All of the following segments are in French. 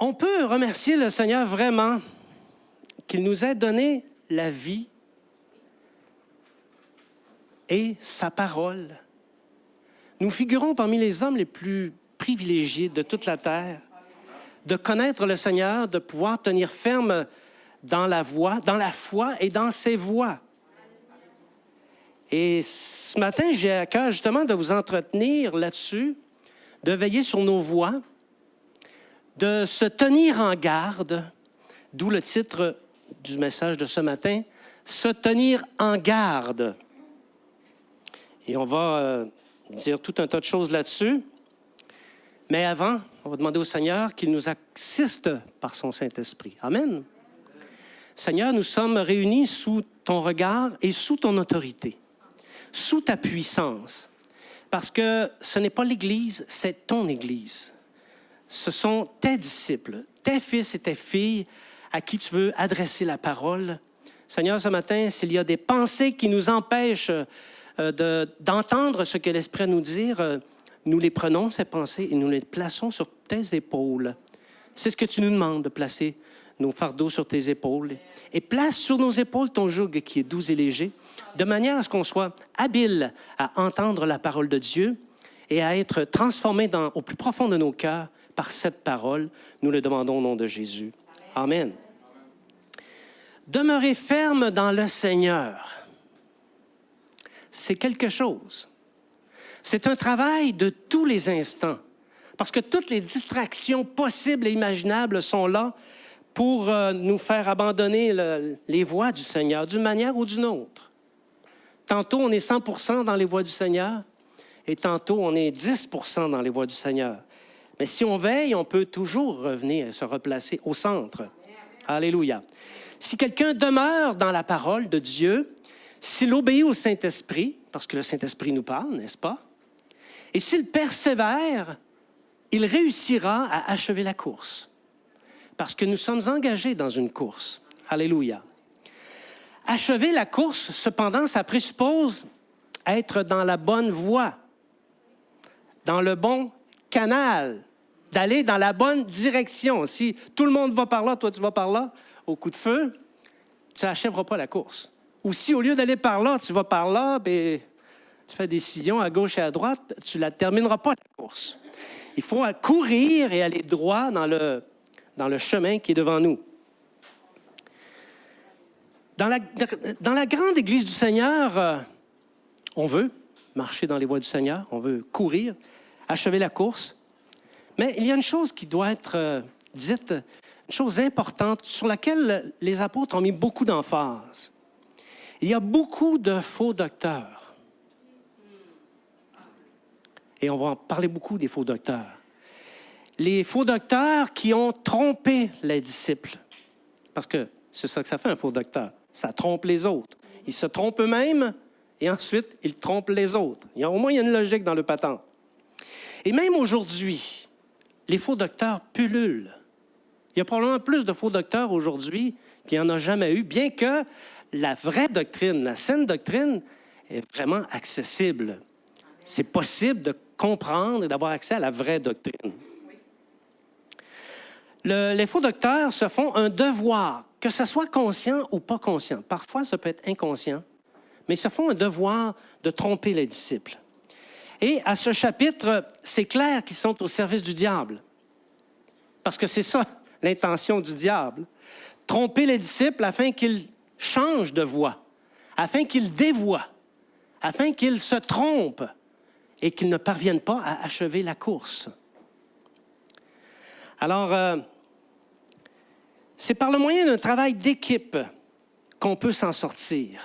On peut remercier le Seigneur vraiment qu'il nous ait donné la vie et sa parole. Nous figurons parmi les hommes les plus privilégiés de toute la terre, de connaître le Seigneur, de pouvoir tenir ferme dans la foi et dans ses voies. Et ce matin, j'ai à cœur justement de vous entretenir là-dessus, de veiller sur nos voies, de se tenir en garde, d'où le titre du message de ce matin, « Se tenir en garde ». Et on va dire tout un tas de choses là-dessus. Mais avant, on va demander au Seigneur qu'il nous assiste par son Saint-Esprit. Amen. Seigneur, nous sommes réunis sous ton regard et sous ton autorité, sous ta puissance. Parce que ce n'est pas l'Église, c'est ton Église. Ce sont tes disciples, tes fils et tes filles à qui tu veux adresser la parole. Seigneur, ce matin, s'il y a des pensées qui nous empêchent d'entendre ce que l'Esprit a à nous dire, nous les prenons, ces pensées, et nous les plaçons sur tes épaules. C'est ce que tu nous demandes, de placer nos fardeaux sur tes épaules. Et place sur nos épaules ton joug qui est doux et léger, de manière à ce qu'on soit habile à entendre la parole de Dieu et à être transformé au plus profond de nos cœurs par cette parole. Nous le demandons au nom de Jésus. Amen. Demeurer ferme dans le Seigneur, c'est quelque chose. C'est un travail de tous les instants, parce que toutes les distractions possibles et imaginables sont là pour nous faire abandonner les voies du Seigneur, d'une manière ou d'une autre. Tantôt, on est 100% dans les voies du Seigneur, et tantôt, on est 10% dans les voies du Seigneur. Mais si on veille, on peut toujours revenir et se replacer au centre. Alléluia. Si quelqu'un demeure dans la parole de Dieu, s'il obéit au Saint-Esprit, parce que le Saint-Esprit nous parle, n'est-ce pas? Et s'il persévère, il réussira à achever la course. Parce que nous sommes engagés dans une course. Alléluia. Achever la course, cependant, ça présuppose être dans la bonne voie, dans le bon canal, d'aller dans la bonne direction. Si tout le monde va par là, toi tu vas par là, au coup de feu, tu n'achèveras pas la course. Ou si au lieu d'aller par là, tu vas par là, bien, tu fais des sillons à gauche et à droite, tu ne la termineras pas, la course. Il faut courir et aller droit dans le chemin qui est devant nous. Dans la grande Église du Seigneur, on veut marcher dans les voies du Seigneur, on veut courir, achever la course. Mais il y a une chose qui doit être dite, une chose importante sur laquelle les apôtres ont mis beaucoup d'emphase. Il y a beaucoup de faux docteurs. Et on va en parler beaucoup des faux docteurs. Les faux docteurs qui ont trompé les disciples. Parce que c'est ça que ça fait, un faux docteur. Ça trompe les autres. Ils se trompent eux-mêmes et ensuite, ils trompent les autres. Au moins, il y a une logique dans le patente. Et même aujourd'hui, les faux docteurs pullulent. Il y a probablement plus de faux docteurs aujourd'hui qu'il n'y en a jamais eu, bien que la vraie doctrine, la saine doctrine, est vraiment accessible. C'est possible de comprendre et d'avoir accès à la vraie doctrine. Les faux docteurs se font un devoir, que ce soit conscient ou pas conscient. Parfois, ça peut être inconscient, mais ils se font un devoir de tromper les disciples. Et à ce chapitre, c'est clair qu'ils sont au service du diable. Parce que c'est ça, l'intention du diable. Tromper les disciples afin qu'ils changent de voie, afin qu'ils dévoient, afin qu'ils se trompent et qu'ils ne parviennent pas à achever la course. Alors, c'est par le moyen d'un travail d'équipe qu'on peut s'en sortir.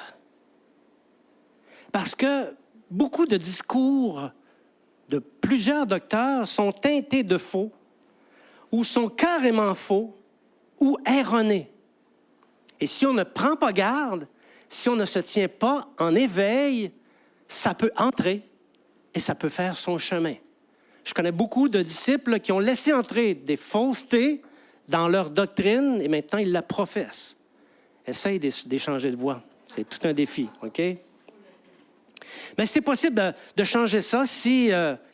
Parce que beaucoup de discours de plusieurs docteurs sont teintés de faux, ou sont carrément faux, ou erronés. Et si on ne prend pas garde, si on ne se tient pas en éveil, ça peut entrer et ça peut faire son chemin. Je connais beaucoup de disciples qui ont laissé entrer des faussetés dans leur doctrine et maintenant ils la professent. Essaye d'échanger de voie. C'est tout un défi, OK? Mais c'est possible de changer ça si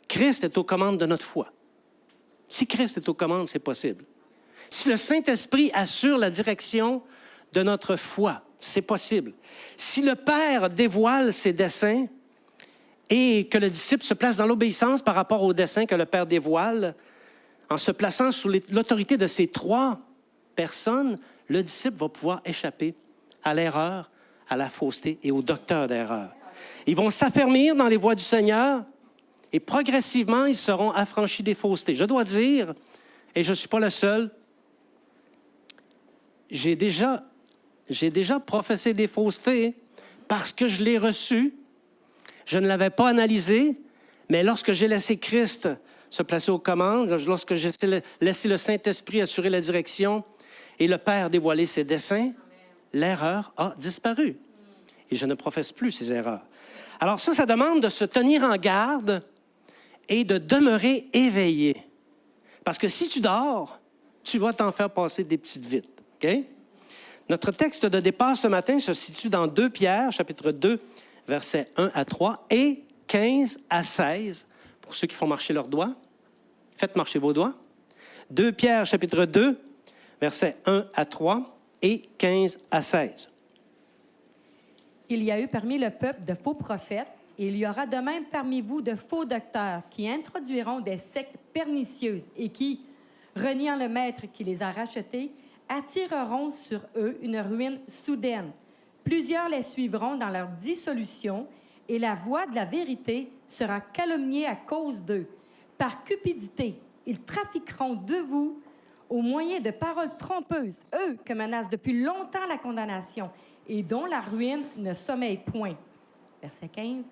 Christ est aux commandes de notre foi. Si Christ est aux commandes, c'est possible. Si le Saint-Esprit assure la direction de notre foi, c'est possible. Si le Père dévoile ses desseins et que le disciple se place dans l'obéissance par rapport aux desseins que le Père dévoile, en se plaçant sous l'autorité de ces trois personnes, le disciple va pouvoir échapper à l'erreur, à la fausseté et au docteur d'erreur. Ils vont s'affermir dans les voies du Seigneur et progressivement, ils seront affranchis des faussetés. Je dois dire, et je ne suis pas le seul, j'ai déjà professé des faussetés parce que je l'ai reçu. Je ne l'avais pas analysé, mais lorsque j'ai laissé Christ se placer aux commandes, lorsque j'ai laissé le Saint-Esprit assurer la direction et le Père dévoiler ses desseins, l'erreur a disparu. Et je ne professe plus ces erreurs. Alors ça demande de se tenir en garde et de demeurer éveillé. Parce que si tu dors, tu vas t'en faire passer des petites vites. Okay? Notre texte de départ ce matin se situe dans 2 Pierre, chapitre 2, versets 1 à 3 et 15 à 16. Pour ceux qui font marcher leurs doigts, faites marcher vos doigts. 2 Pierre, chapitre 2, versets 1 à 3 et 15 à 16. Il y a eu parmi le peuple de faux prophètes, et il y aura de même parmi vous de faux docteurs qui introduiront des sectes pernicieuses et qui, reniant le maître qui les a rachetés, attireront sur eux une ruine soudaine. Plusieurs les suivront dans leur dissolution, et la voie de la vérité sera calomniée à cause d'eux. Par cupidité, ils trafiqueront de vous au moyen de paroles trompeuses, eux que menace depuis longtemps la condamnation, et dont la ruine ne sommeille point. Verset 15.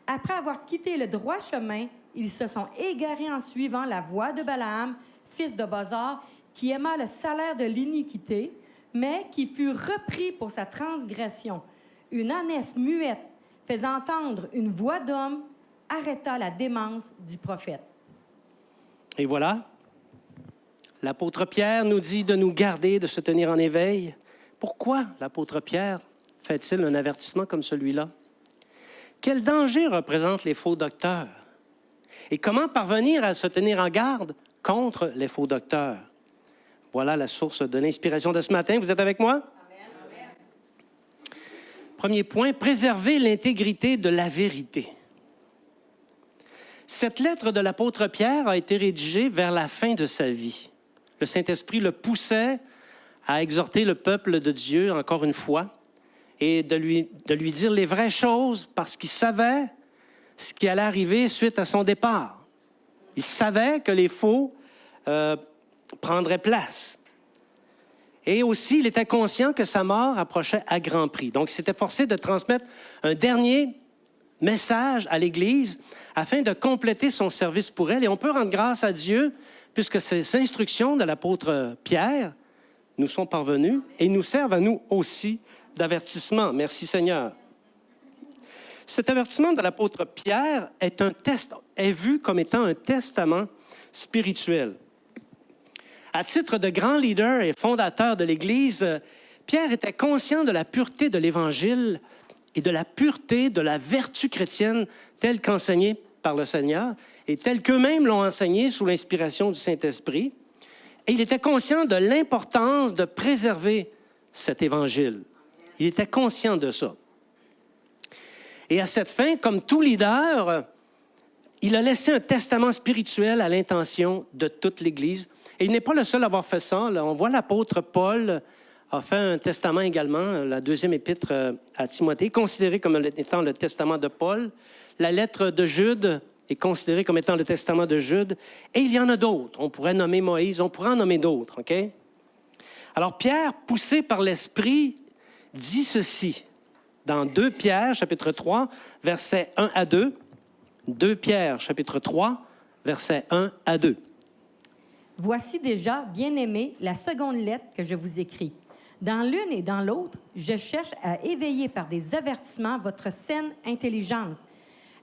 Après avoir quitté le droit chemin, ils se sont égarés en suivant la voie de Balaam, fils de Bosor, qui aima le salaire de l'iniquité, mais qui fut repris pour sa transgression. Une ânesse muette, faisant entendre une voix d'homme, arrêta la démence du prophète. Et voilà, l'apôtre Pierre nous dit de nous garder, de se tenir en éveil. Pourquoi l'apôtre Pierre fait-il un avertissement comme celui-là? Quel danger représentent les faux docteurs? Et comment parvenir à se tenir en garde contre les faux docteurs? Voilà la source de l'inspiration de ce matin. Vous êtes avec moi? Amen. Premier point, préserver l'intégrité de la vérité. Cette lettre de l'apôtre Pierre a été rédigée vers la fin de sa vie. Le Saint-Esprit le poussait à exhorter le peuple de Dieu, encore une fois, et de lui dire les vraies choses parce qu'il savait ce qui allait arriver suite à son départ. Il savait que les faux prendraient place. Et aussi, il était conscient que sa mort approchait à grand prix. Donc, il s'était forcé de transmettre un dernier message à l'Église afin de compléter son service pour elle. Et on peut rendre grâce à Dieu puisque ces instructions de l'apôtre Pierre nous sont parvenues et nous servent à nous aussi d'avertissement. Merci Seigneur. Cet avertissement de l'apôtre Pierre est vu comme étant un testament spirituel. À titre de grand leader et fondateur de l'Église, Pierre était conscient de la pureté de l'Évangile et de la pureté de la vertu chrétienne telle qu'enseignée par le Seigneur et telle qu'eux-mêmes l'ont enseignée sous l'inspiration du Saint-Esprit. Et il était conscient de l'importance de préserver cet Évangile. Il était conscient de ça. Et à cette fin, comme tout leader, il a laissé un testament spirituel à l'intention de toute l'Église. Et il n'est pas le seul à avoir fait ça. Là, on voit l'apôtre Paul a fait un testament également, la deuxième épître à Timothée, considéré comme étant le testament de Paul. La lettre de Jude est considérée comme étant le testament de Jude. Et il y en a d'autres. On pourrait nommer Moïse, on pourrait en nommer d'autres. OK? Alors Pierre, poussé par l'Esprit, dit ceci dans 2 Pierre, chapitre 3, versets 1 à 2. 2 Pierre, chapitre 3, versets 1 à 2. Voici déjà, bien-aimés, la seconde lettre que je vous écris. Dans l'une et dans l'autre, je cherche à éveiller par des avertissements votre saine intelligence,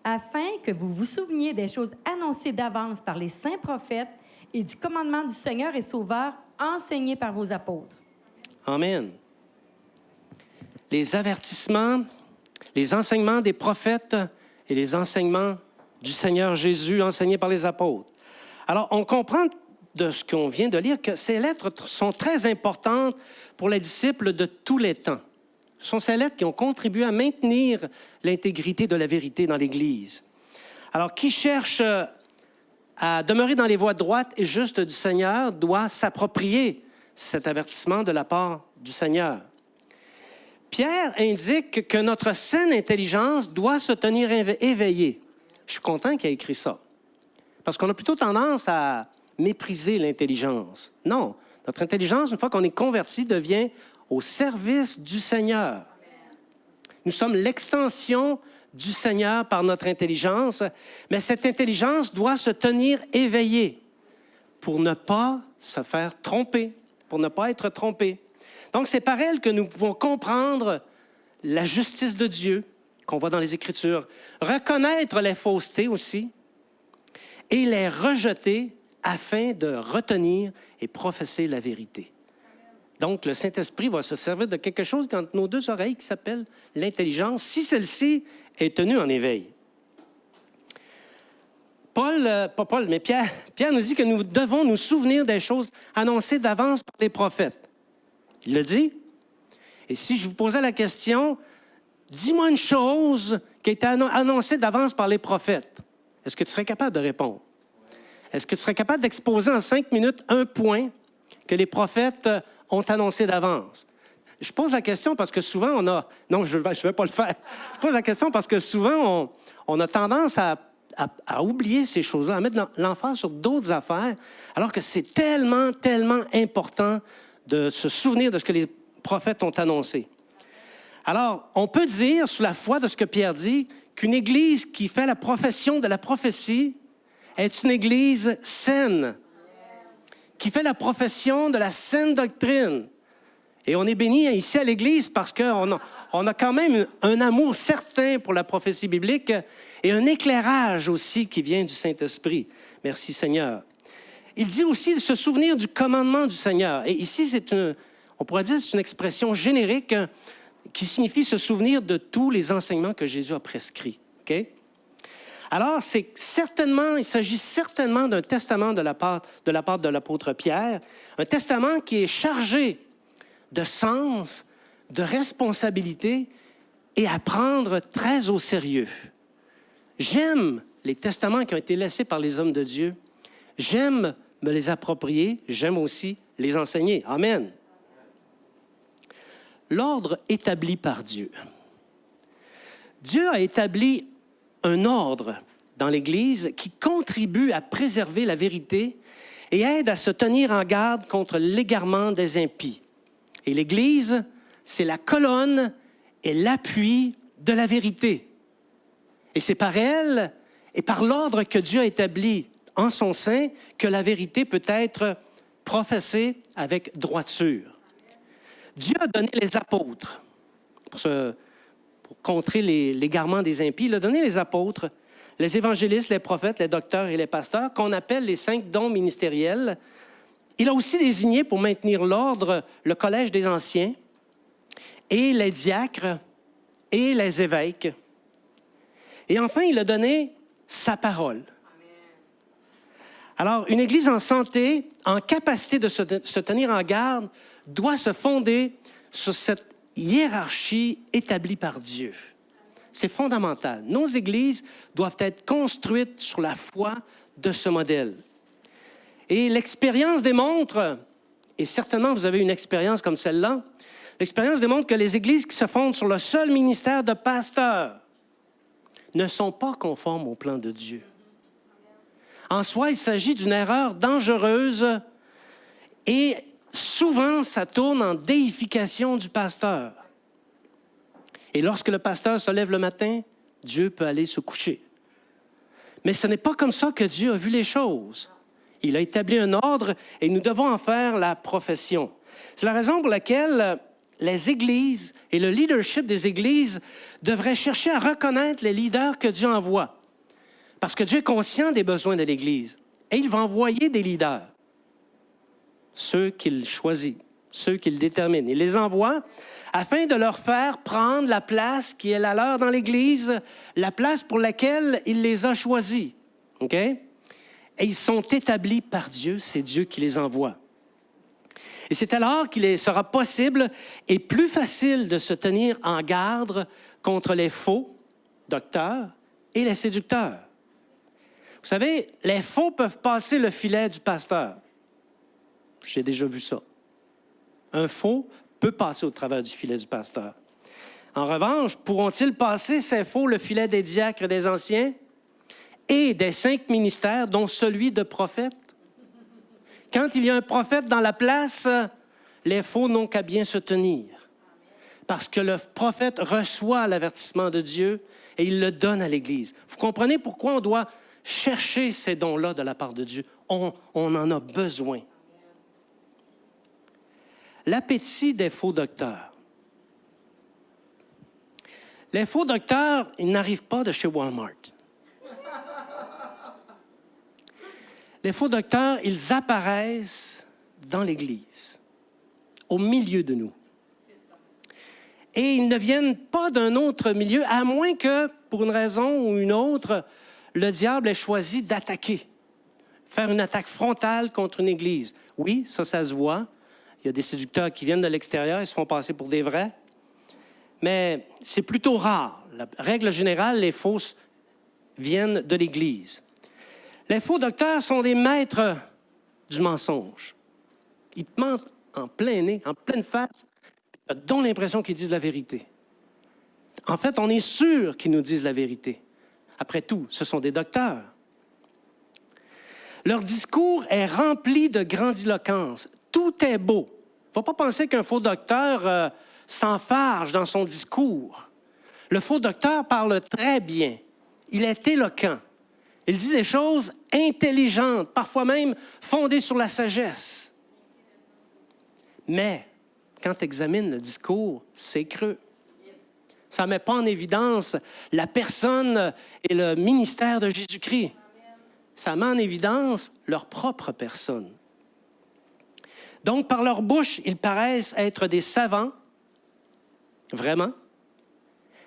afin que vous vous souveniez des choses annoncées d'avance par les saints prophètes et du commandement du Seigneur et Sauveur enseigné par vos apôtres. Amen. Les avertissements, les enseignements des prophètes et les enseignements du Seigneur Jésus enseignés par les apôtres. Alors, on comprend de ce qu'on vient de lire que ces lettres sont très importantes pour les disciples de tous les temps. Ce sont ces lettres qui ont contribué à maintenir l'intégrité de la vérité dans l'Église. Alors, qui cherche à demeurer dans les voies droites et justes du Seigneur doit s'approprier cet avertissement de la part du Seigneur. Pierre indique que notre saine intelligence doit se tenir éveillée. Je suis content qu'il ait écrit ça, parce qu'on a plutôt tendance à mépriser l'intelligence. Non, notre intelligence, une fois qu'on est converti, devient au service du Seigneur. Nous sommes l'extension du Seigneur par notre intelligence, mais cette intelligence doit se tenir éveillée pour ne pas se faire tromper, pour ne pas être trompé. Donc, c'est par elle que nous pouvons comprendre la justice de Dieu qu'on voit dans les Écritures, reconnaître les faussetés aussi et les rejeter afin de retenir et professer la vérité. Donc, le Saint-Esprit va se servir de quelque chose entre nos deux oreilles qui s'appelle l'intelligence, si celle-ci est tenue en éveil. Pierre nous dit que nous devons nous souvenir des choses annoncées d'avance par les prophètes. Il le dit. Et si je vous posais la question, dis-moi une chose qui a été annoncée d'avance par les prophètes, est-ce que tu serais capable de répondre? Est-ce que tu serais capable d'exposer en 5 minutes un point que les prophètes ont annoncé d'avance? Je pose la question parce que souvent on a... Non, je ne vais pas le faire. Je pose la question parce que souvent on a tendance à oublier ces choses-là, à mettre l'emphase sur d'autres affaires, alors que c'est tellement, tellement important de se souvenir de ce que les prophètes ont annoncé. Alors, on peut dire, sous la foi de ce que Pierre dit, qu'une Église qui fait la profession de la prophétie est une Église saine, qui fait la profession de la saine doctrine. Et on est béni ici à l'Église parce qu'on a quand même un amour certain pour la prophétie biblique et un éclairage aussi qui vient du Saint-Esprit. Merci Seigneur. Il dit aussi de se souvenir du commandement du Seigneur. Et ici, on pourrait dire que c'est une expression générique qui signifie se souvenir de tous les enseignements que Jésus a prescrits. Okay? Alors, il s'agit certainement d'un testament de la part de l'apôtre Pierre, un testament qui est chargé de sens, de responsabilité et à prendre très au sérieux. J'aime les testaments qui ont été laissés par les hommes de Dieu. J'aime me les approprier, j'aime aussi les enseigner. Amen. L'ordre établi par Dieu. Dieu a établi un ordre dans l'Église qui contribue à préserver la vérité et aide à se tenir en garde contre l'égarement des impies. Et l'Église, c'est la colonne et l'appui de la vérité. Et c'est par elle et par l'ordre que Dieu a établi en son sein que la vérité peut être professée avec droiture. Dieu a donné les apôtres pour contrer l'égarement des impies. Il a donné les apôtres, les évangélistes, les prophètes, les docteurs et les pasteurs, qu'on appelle les 5 dons ministériels. Il a aussi désigné pour maintenir l'ordre le collège des anciens et les diacres et les évêques. Et enfin, il a donné sa parole. Alors, une Église en santé, en capacité de se tenir en garde, doit se fonder sur cette hiérarchie établie par Dieu. C'est fondamental. Nos Églises doivent être construites sur la foi de ce modèle. Et l'expérience démontre, et certainement vous avez une expérience comme celle-là, l'expérience démontre que les Églises qui se fondent sur le seul ministère de pasteur ne sont pas conformes au plan de Dieu. En soi, il s'agit d'une erreur dangereuse et souvent, ça tourne en déification du pasteur. Et lorsque le pasteur se lève le matin, Dieu peut aller se coucher. Mais ce n'est pas comme ça que Dieu a vu les choses. Il a établi un ordre et nous devons en faire la profession. C'est la raison pour laquelle les églises et le leadership des églises devraient chercher à reconnaître les leaders que Dieu envoie. Parce que Dieu est conscient des besoins de l'Église. Et il va envoyer des leaders. Ceux qu'il choisit, ceux qu'il détermine. Il les envoie afin de leur faire prendre la place qui est la leur dans l'Église, la place pour laquelle il les a choisis. OK? et ils sont établis par Dieu, c'est Dieu qui les envoie. Et c'est alors qu'il sera possible et plus facile de se tenir en garde contre les faux docteurs et les séducteurs. Vous savez, les faux peuvent passer le filet du pasteur. J'ai déjà vu ça. Un faux peut passer au travers du filet du pasteur. En revanche, pourront-ils passer, ces faux, le filet des diacres et des anciens et des 5 ministères, dont celui de prophète? Quand il y a un prophète dans la place, les faux n'ont qu'à bien se tenir. Parce que le prophète reçoit l'avertissement de Dieu et il le donne à l'Église. Vous comprenez pourquoi on doit chercher ces dons-là de la part de Dieu? On en a besoin. L'appétit des faux docteurs. Les faux docteurs, ils n'arrivent pas de chez Walmart. Les faux docteurs, ils apparaissent dans l'Église, au milieu de nous. Et ils ne viennent pas d'un autre milieu, à moins que, pour une raison ou une autre, le diable ait choisi d'attaquer, faire une attaque frontale contre une Église. Oui, ça se voit. Il y a des séducteurs qui viennent de l'extérieur, ils se font passer pour des vrais. Mais c'est plutôt rare. La règle générale, les fausses viennent de l'Église. Les faux docteurs sont des maîtres du mensonge. Ils te mentent en plein nez, en pleine face, tu as l'impression qu'ils disent la vérité. En fait, on est sûr qu'ils nous disent la vérité. Après tout, ce sont des docteurs. Leur discours est rempli de grandiloquence. Tout est beau. Il ne faut pas penser qu'un faux docteur s'enfarge dans son discours. Le faux docteur parle très bien. Il est éloquent. Il dit des choses intelligentes, parfois même fondées sur la sagesse. Mais, quand tu examines le discours, c'est creux. Ça ne met pas en évidence la personne et le ministère de Jésus-Christ. Ça met en évidence leur propre personne. Donc, par leur bouche, ils paraissent être des savants, vraiment,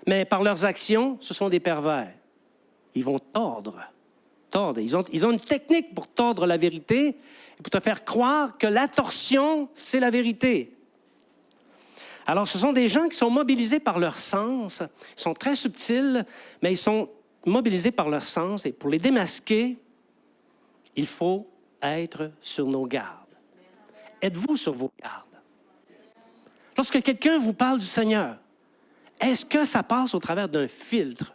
mais par leurs actions, ce sont des pervers. Ils vont tordre. Ils ont une technique pour tordre la vérité et pour te faire croire que la torsion, c'est la vérité. Alors, ce sont des gens qui sont mobilisés par leur sens. Ils sont très subtils, mais ils sont mobilisés par leur sens. Et pour les démasquer, il faut être sur nos gardes. Êtes-vous sur vos gardes? Lorsque quelqu'un vous parle du Seigneur, est-ce que ça passe au travers d'un filtre?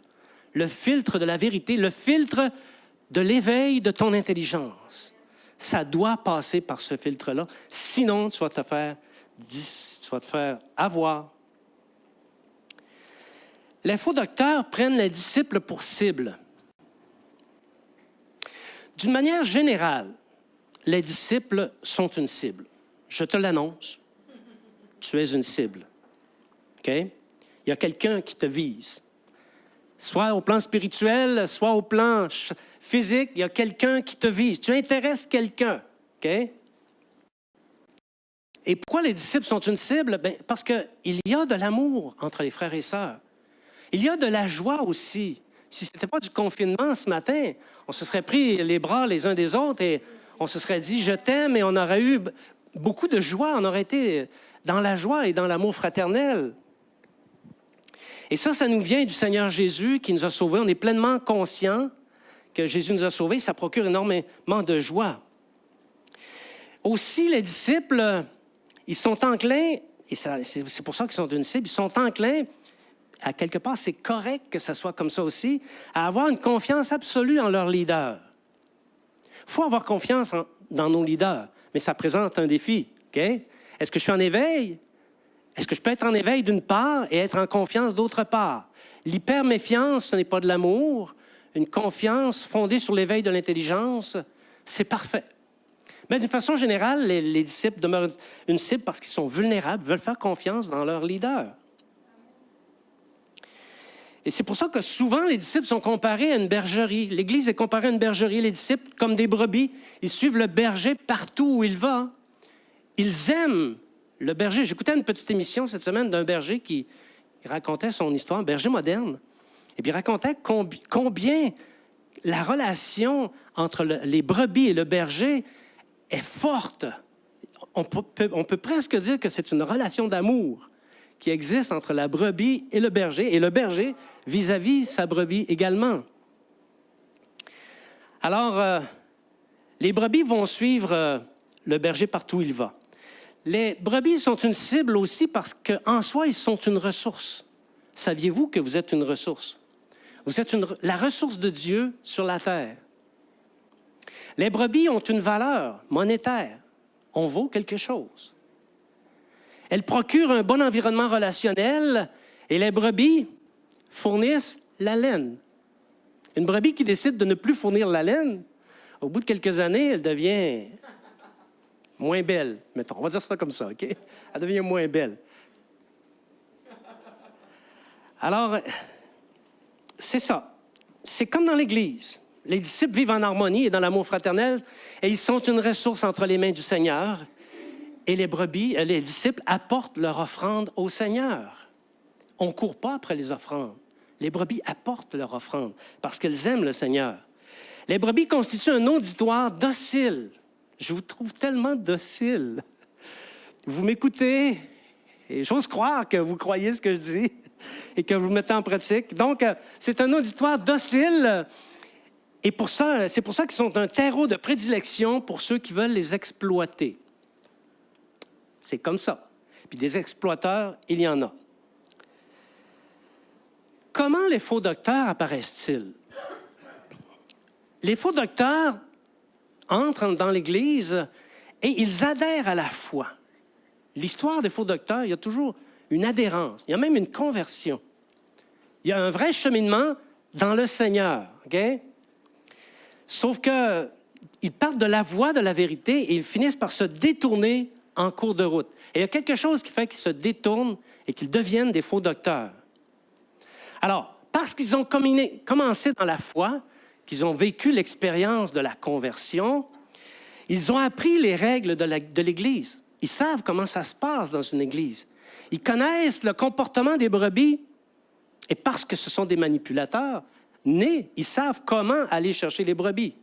Le filtre de la vérité, le filtre de l'éveil de ton intelligence. Ça doit passer par ce filtre-là. Sinon, tu vas te faire avoir. Les faux docteurs prennent les disciples pour cible. D'une manière générale, les disciples sont une cible. Je te l'annonce, tu es une cible. OK? Il y a quelqu'un qui te vise. Soit au plan spirituel, soit au plan physique, il y a quelqu'un qui te vise. Tu intéresses quelqu'un. OK? Et pourquoi les disciples sont une cible? Bien, parce qu'il y a de l'amour entre les frères et sœurs. Il y a de la joie aussi. Si ce n'était pas du confinement ce matin, on se serait pris les bras les uns des autres et on se serait dit « je t'aime » et on aurait eu beaucoup de joie. On aurait été dans la joie et dans l'amour fraternel. Et ça nous vient du Seigneur Jésus qui nous a sauvés. On est pleinement conscient que Jésus nous a sauvés. Ça procure énormément de joie. Aussi, les disciples, ils sont enclins, et c'est pour ça qu'ils sont une cible, ils sont enclins, à quelque part, c'est correct que ça soit comme ça aussi, à avoir une confiance absolue en leur leader. Il faut avoir confiance dans nos leaders, mais ça présente un défi. Okay? Est-ce que je suis en éveil? Est-ce que je peux être en éveil d'une part et être en confiance d'autre part? L'hyperméfiance, ce n'est pas de l'amour. Une confiance fondée sur l'éveil de l'intelligence, c'est parfait. Mais d'une façon générale, les disciples demeurent une cible parce qu'ils sont vulnérables, veulent faire confiance dans leur leader. Et c'est pour ça que souvent, les disciples sont comparés à une bergerie. L'Église est comparée à une bergerie. Les disciples, comme des brebis, ils suivent le berger partout où il va. Ils aiment le berger. J'écoutais une petite émission cette semaine d'un berger qui racontait son histoire, un berger moderne. Et puis il racontait combien la relation entre les brebis et le berger est forte. On peut presque dire que c'est une relation d'amour qui existe entre la brebis et le berger vis-à-vis sa brebis également. Alors, les brebis vont suivre le berger partout où il va. Les brebis sont une cible aussi parce qu'en soi, ils sont une ressource. Saviez-vous que vous êtes une ressource? Vous êtes la ressource de Dieu sur la terre. Les brebis ont une valeur monétaire. On vaut quelque chose. Elles procurent un bon environnement relationnel et les brebis fournissent la laine. Une brebis qui décide de ne plus fournir la laine, au bout de quelques années, elle devient moins belle. Mettons, on va dire ça comme ça, OK? Elle devient moins belle. Alors, c'est ça. C'est comme dans l'Église. Les disciples vivent en harmonie et dans l'amour fraternel et ils sont une ressource entre les mains du Seigneur. Et les disciples apportent leur offrande au Seigneur. On ne court pas après les offrandes. Les brebis apportent leur offrande parce qu'elles aiment le Seigneur. Les brebis constituent un auditoire docile. Je vous trouve tellement docile. Vous m'écoutez et j'ose croire que vous croyez ce que je dis et que vous le mettez en pratique. Donc, c'est un auditoire docile et c'est pour ça qu'ils sont un terreau de prédilection pour ceux qui veulent les exploiter. C'est comme ça. Puis des exploiteurs, il y en a. Comment les faux docteurs apparaissent-ils? Les faux docteurs entrent dans l'Église et ils adhèrent à la foi. L'histoire des faux docteurs, il y a toujours une adhérence. Il y a même une conversion. Il y a un vrai cheminement dans le Seigneur. OK? Sauf qu'ils partent de la voie de la vérité et ils finissent par se détourner en cours de route. Et il y a quelque chose qui fait qu'ils se détournent et qu'ils deviennent des faux docteurs. Alors, parce qu'ils ont commencé dans la foi, qu'ils ont vécu l'expérience de la conversion, ils ont appris les règles de l'Église. Ils savent comment ça se passe dans une Église. Ils connaissent le comportement des brebis. Et parce que ce sont des manipulateurs nés, ils savent comment aller chercher les brebis.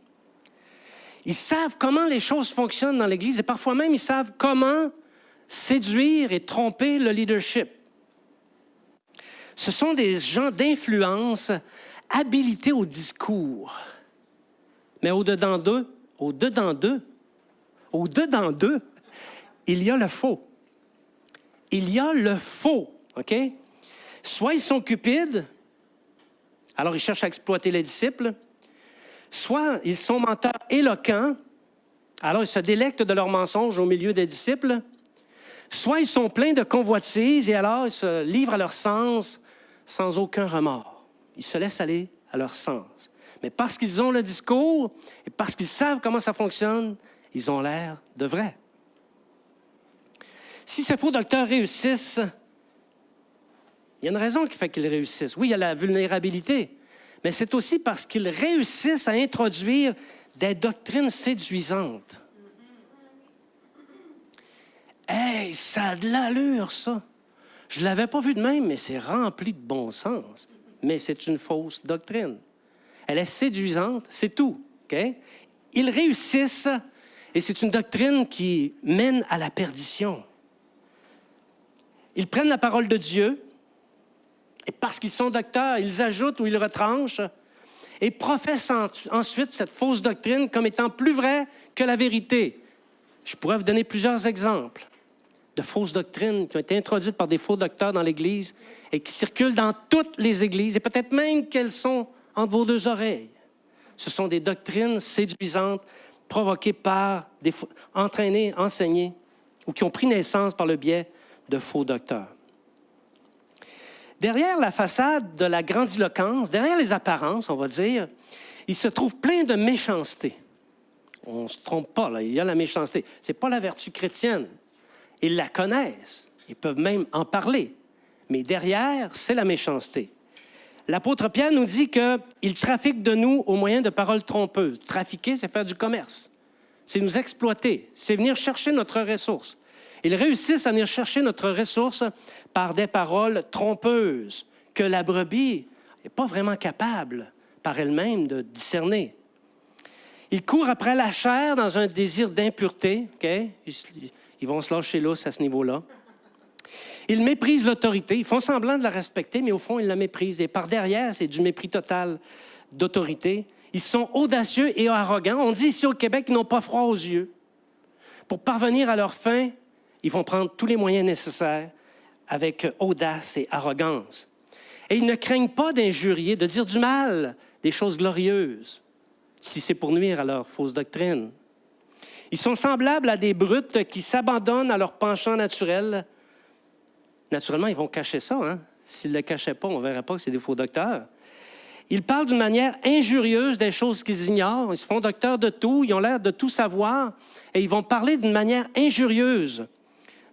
Ils savent comment les choses fonctionnent dans l'Église et parfois même, ils savent comment séduire et tromper le leadership. Ce sont des gens d'influence habilités au discours. Mais au-dedans d'eux, il y a le faux. Il y a le faux, OK? Soit ils sont cupides, alors ils cherchent à exploiter les disciples, soit ils sont menteurs éloquents, alors ils se délectent de leurs mensonges au milieu des disciples, soit ils sont pleins de convoitises et alors ils se livrent à leur sens sans aucun remords. Ils se laissent aller à leur sens. Mais parce qu'ils ont le discours et parce qu'ils savent comment ça fonctionne, ils ont l'air de vrais. Si ces faux docteurs réussissent, il y a une raison qui fait qu'ils réussissent. Oui, il y a la vulnérabilité, mais c'est aussi parce qu'ils réussissent à introduire des doctrines séduisantes. Hey, ça a de l'allure, ça. Je ne l'avais pas vu de même, mais c'est rempli de bon sens. Mais c'est une fausse doctrine. Elle est séduisante, c'est tout. Okay? Ils réussissent, et c'est une doctrine qui mène à la perdition. Ils prennent la parole de Dieu, et parce qu'ils sont docteurs, ils ajoutent ou ils retranchent, et professent ensuite cette fausse doctrine comme étant plus vraie que la vérité. Je pourrais vous donner plusieurs exemples de fausses doctrines qui ont été introduites par des faux docteurs dans l'Église et qui circulent dans toutes les églises, et peut-être même qu'elles sont entre vos deux oreilles. Ce sont des doctrines séduisantes provoquées par entraînées, enseignées, ou qui ont pris naissance par le biais de faux docteurs. Derrière la façade de la grandiloquence, derrière les apparences, on va dire, il se trouve plein de méchanceté. On ne se trompe pas, là, il y a la méchanceté. Ce n'est pas la vertu chrétienne. Ils la connaissent, ils peuvent même en parler. Mais derrière, c'est la méchanceté. L'apôtre Pierre nous dit qu'il trafique de nous au moyen de paroles trompeuses. Trafiquer, c'est faire du commerce. C'est nous exploiter. C'est venir chercher notre ressource. Ils réussissent à venir chercher notre ressource par des paroles trompeuses que la brebis n'est pas vraiment capable par elles-mêmes de discerner. Ils courent après la chair dans un désir d'impureté. Okay? Ils vont se lâcher lousse à ce niveau-là. Ils méprisent l'autorité. Ils font semblant de la respecter, mais au fond, ils la méprisent. Et par derrière, c'est du mépris total d'autorité. Ils sont audacieux et arrogants. On dit ici au Québec qu'ils n'ont pas froid aux yeux. Pour parvenir à leur fin, ils vont prendre tous les moyens nécessaires avec audace et arrogance. Et ils ne craignent pas d'injurier, de dire du mal, des choses glorieuses, si c'est pour nuire à leur fausse doctrine. Ils sont semblables à des brutes qui s'abandonnent à leur penchant naturel. Naturellement, ils vont cacher ça. Hein? S'ils ne le cachaient pas, on ne verrait pas que c'est des faux docteurs. Ils parlent d'une manière injurieuse des choses qu'ils ignorent. Ils se font docteurs de tout, ils ont l'air de tout savoir, et ils vont parler d'une manière injurieuse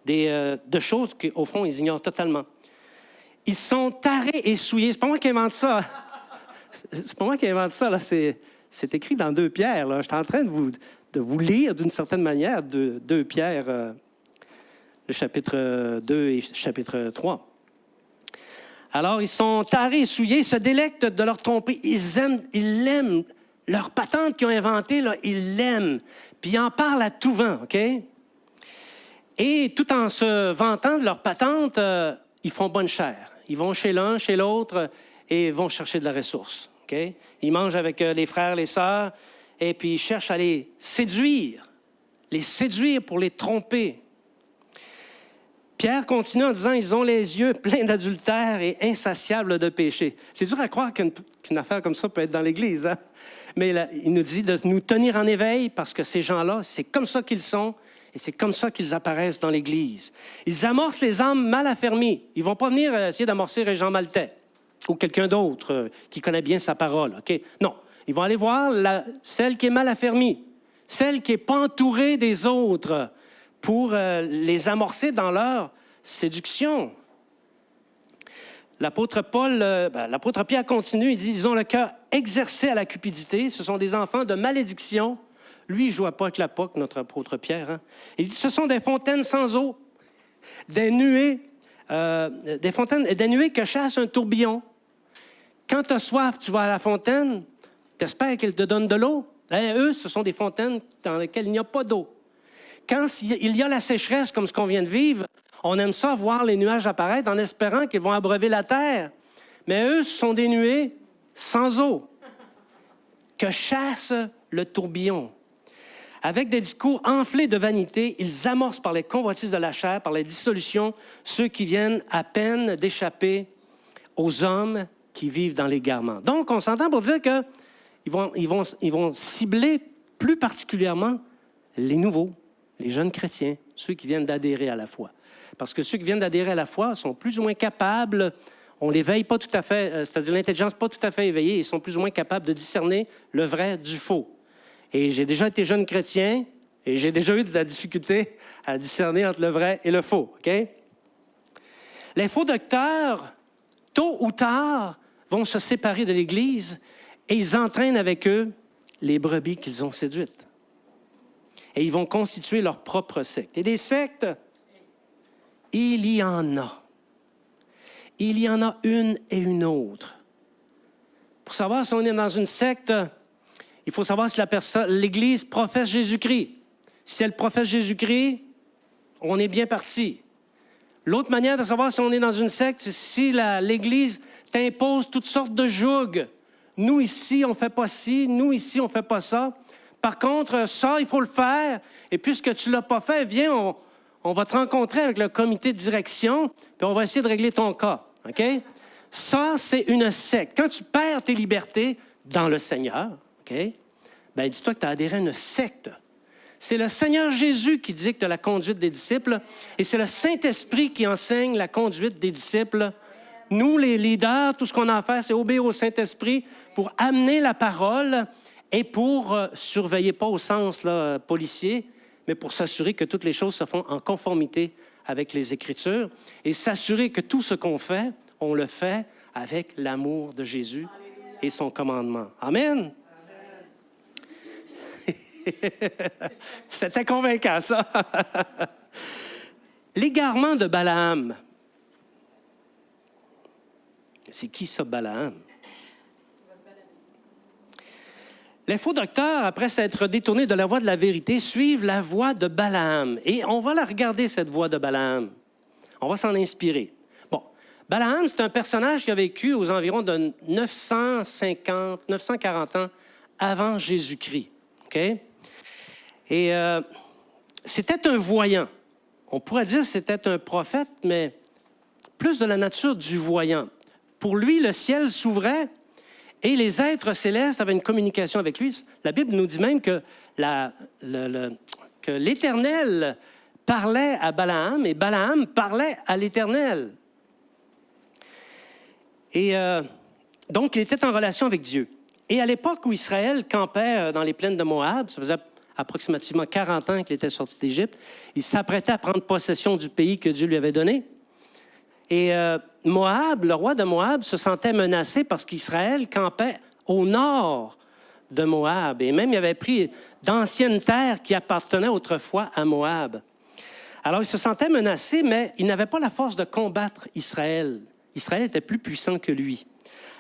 de choses qu'au fond, ils ignorent totalement. Ils sont tarés et souillés. C'est pas moi qui invente ça. C'est pas moi qui invente ça. Là. C'est écrit dans 2 Pierre. Là. Je suis en train de vous lire d'une certaine manière 2 Pierre, le chapitre 2 et chapitre 3. Alors, ils sont tarés et souillés, se délectent de leur tromperie. Ils l'aiment. Leur patente qu'ils ont inventée, là, ils l'aiment. Puis ils en parlent à tout vent, OK? Et tout en se vantant de leur patente, ils font bonne chère. Ils vont chez l'un, chez l'autre, et vont chercher de la ressource, OK? Ils mangent avec les frères, les sœurs, et puis ils cherchent à les séduire pour les tromper. Pierre continue en disant, ils ont les yeux pleins d'adultère et insatiables de péché. C'est dur à croire qu'une affaire comme ça peut être dans l'Église, hein? Mais là, il nous dit de nous tenir en éveil parce que ces gens-là, c'est comme ça qu'ils sont et c'est comme ça qu'ils apparaissent dans l'Église. Ils amorcent les âmes mal affermies. Ils ne vont pas venir essayer d'amorcer Jean Maltais ou quelqu'un d'autre qui connaît bien sa parole. OK? Non, ils vont aller voir celle qui est mal affermie, celle qui n'est pas entourée des autres, pour les amorcer dans leur séduction. L'apôtre Pierre continue, il dit, ils ont le cœur exercé à la cupidité, ce sont des enfants de malédiction. Lui, il ne jouait pas avec la poque, notre apôtre Pierre. Hein? Il dit, ce sont des fontaines sans eau, des nuées que chasse un tourbillon. Quand tu as soif, tu vas à la fontaine, tu espères qu'elle te donne de l'eau. Eux, ce sont des fontaines dans lesquelles il n'y a pas d'eau. Quand il y a la sécheresse, comme ce qu'on vient de vivre, on aime ça voir les nuages apparaître en espérant qu'ils vont abreuver la terre. Mais eux, ce sont des nuées sans eau que chasse le tourbillon. Avec des discours enflés de vanité, ils amorcent par les convoitises de la chair, par les dissolutions, ceux qui viennent à peine d'échapper aux hommes qui vivent dans l'égarement. Donc, on s'entend pour dire qu'ils vont cibler plus particulièrement les nouveaux, les jeunes chrétiens, ceux qui viennent d'adhérer à la foi. Parce que ceux qui viennent d'adhérer à la foi sont plus ou moins capables, on ne les veille pas tout à fait, c'est-à-dire l'intelligence pas tout à fait éveillée, ils sont plus ou moins capables de discerner le vrai du faux. Et j'ai déjà été jeune chrétien et j'ai déjà eu de la difficulté à discerner entre le vrai et le faux. OK? Les faux docteurs, tôt ou tard, vont se séparer de l'Église et ils entraînent avec eux les brebis qu'ils ont séduites. Et ils vont constituer leur propre secte. Et des sectes, il y en a. Il y en a une et une autre. Pour savoir si on est dans une secte, il faut savoir si l'Église professe Jésus-Christ. Si elle professe Jésus-Christ, on est bien parti. L'autre manière de savoir si on est dans une secte, c'est si l'Église t'impose toutes sortes de jougs. Nous, ici, on ne fait pas ci. Nous, ici, on ne fait pas ça. Par contre, ça, il faut le faire. Et puisque tu ne l'as pas fait, viens, on va te rencontrer avec le comité de direction, puis on va essayer de régler ton cas. OK? Ça, c'est une secte. Quand tu perds tes libertés dans le Seigneur, OK? Bien, dis-toi que tu as adhéré à une secte. C'est le Seigneur Jésus qui dicte la conduite des disciples et c'est le Saint-Esprit qui enseigne la conduite des disciples. Nous, les leaders, tout ce qu'on a à faire, c'est obéir au Saint-Esprit pour amener la parole et pour surveiller, pas au sens là, policier, mais pour s'assurer que toutes les choses se font en conformité avec les Écritures et s'assurer que tout ce qu'on fait, on le fait avec l'amour de Jésus et son commandement. Amen. C'était convaincant, ça. L'égarement de Balaam. C'est qui ça, Balaam? Les faux docteurs, après s'être détournés de la voie de la vérité, suivent la voie de Balaam. Et on va la regarder, cette voie de Balaam. On va s'en inspirer. Bon, Balaam, c'est un personnage qui a vécu aux environs de 940 ans avant Jésus-Christ. OK? Et c'était un voyant. On pourrait dire que c'était un prophète, mais plus de la nature du voyant. Pour lui, le ciel s'ouvrait et les êtres célestes avaient une communication avec lui. La Bible nous dit même que l'Éternel parlait à Balaam et Balaam parlait à l'Éternel. Et donc, il était en relation avec Dieu. Et à l'époque où Israël campait dans les plaines de Moab, ça faisait approximativement 40 ans qu'il était sorti d'Égypte, il s'apprêtait à prendre possession du pays que Dieu lui avait donné. Et Moab, le roi de Moab, se sentait menacé parce qu'Israël campait au nord de Moab. Et même, il avait pris d'anciennes terres qui appartenaient autrefois à Moab. Alors, il se sentait menacé, mais il n'avait pas la force de combattre Israël. Israël était plus puissant que lui.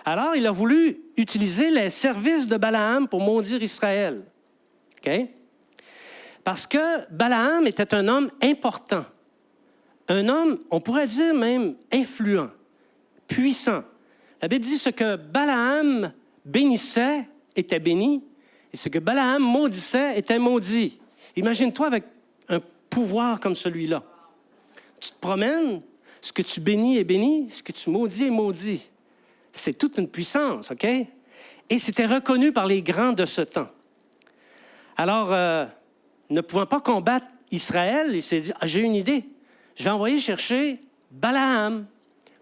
Alors, il a voulu utiliser les services de Balaam pour maudire Israël. OK? Parce que Balaam était un homme important. Un homme, on pourrait dire même influent, puissant. La Bible dit ce que Balaam bénissait était béni, et ce que Balaam maudissait était maudit. Imagine-toi avec un pouvoir comme celui-là. Tu te promènes, ce que tu bénis est béni, ce que tu maudis est maudit. C'est toute une puissance, OK? Et c'était reconnu par les grands de ce temps. Alors, ne pouvant pas combattre Israël, il s'est dit, j'ai une idée. Je vais envoyer chercher Balaam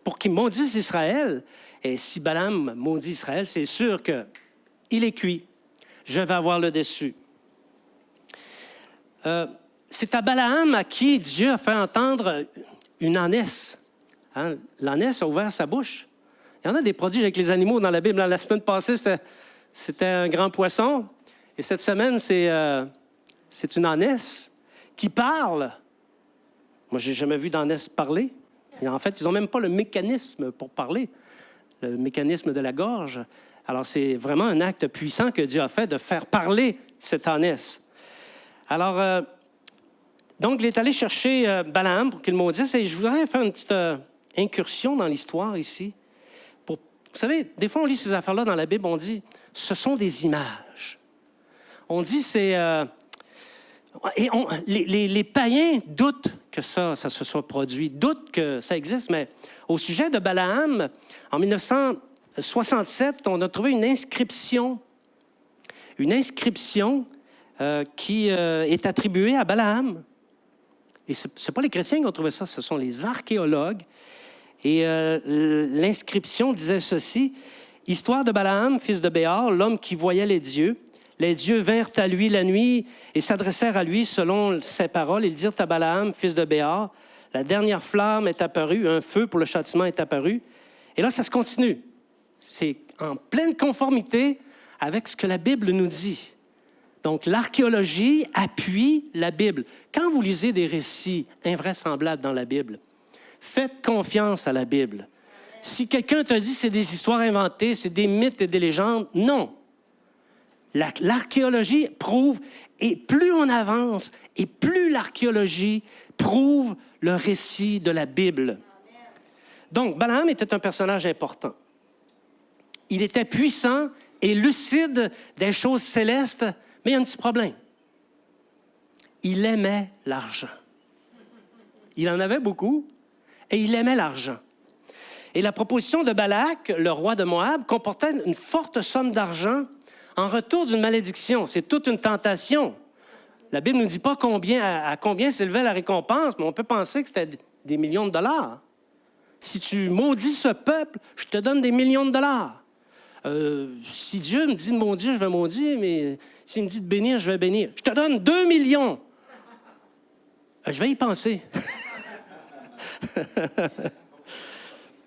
pour qu'il maudisse Israël. Et si Balaam maudit Israël, c'est sûr qu'il est cuit. Je vais avoir le dessus. C'est à Balaam à qui Dieu a fait entendre une ânesse. Hein? L'ânesse a ouvert sa bouche. Il y en a des prodiges avec les animaux dans la Bible. La semaine passée, c'était un grand poisson. Et cette semaine, c'est une ânesse qui parle. Moi, je n'ai jamais vu d'ânesse parler. Et en fait, ils n'ont même pas le mécanisme pour parler, le mécanisme de la gorge. Alors, c'est vraiment un acte puissant que Dieu a fait de faire parler cette ânesse. Alors, donc, il est allé chercher Balaam pour qu'il maudisse. Et je voudrais faire une petite incursion dans l'histoire ici. Vous savez, des fois, on lit ces affaires-là dans la Bible, on dit, ce sont des images. On dit, c'est... les païens doutent que ça se soit produit, doutent que ça existe, mais au sujet de Balaam, en 1967, on a trouvé une inscription qui est attribuée à Balaam. Et ce n'est pas les chrétiens qui ont trouvé ça, ce sont les archéologues. Et l'inscription disait ceci, « Histoire de Balaam, fils de Béor, l'homme qui voyait les dieux. Les dieux vinrent à lui la nuit et s'adressèrent à lui selon ses paroles. Ils dirent à Balaam, fils de Béor, la dernière flamme est apparue, un feu pour le châtiment est apparu. » Et là, ça se continue. C'est en pleine conformité avec ce que la Bible nous dit. Donc, l'archéologie appuie la Bible. Quand vous lisez des récits invraisemblables dans la Bible, faites confiance à la Bible. Si quelqu'un te dit que c'est des histoires inventées, c'est des mythes et des légendes, non. L'archéologie prouve, et plus on avance, et plus l'archéologie prouve le récit de la Bible. Donc, Balaam était un personnage important. Il était puissant et lucide des choses célestes, mais il y a un petit problème. Il aimait l'argent. Il en avait beaucoup, et il aimait l'argent. Et la proposition de Balak, le roi de Moab, comportait une forte somme d'argent en retour d'une malédiction. C'est toute une tentation. La Bible ne nous dit pas à combien s'élevait la récompense, mais on peut penser que c'était des millions de dollars. Si tu maudis ce peuple, je te donne des millions de dollars. Si Dieu me dit de maudire, je vais maudire, mais s'il me dit de bénir, je vais bénir. Je te donne 2 millions. Je vais y penser.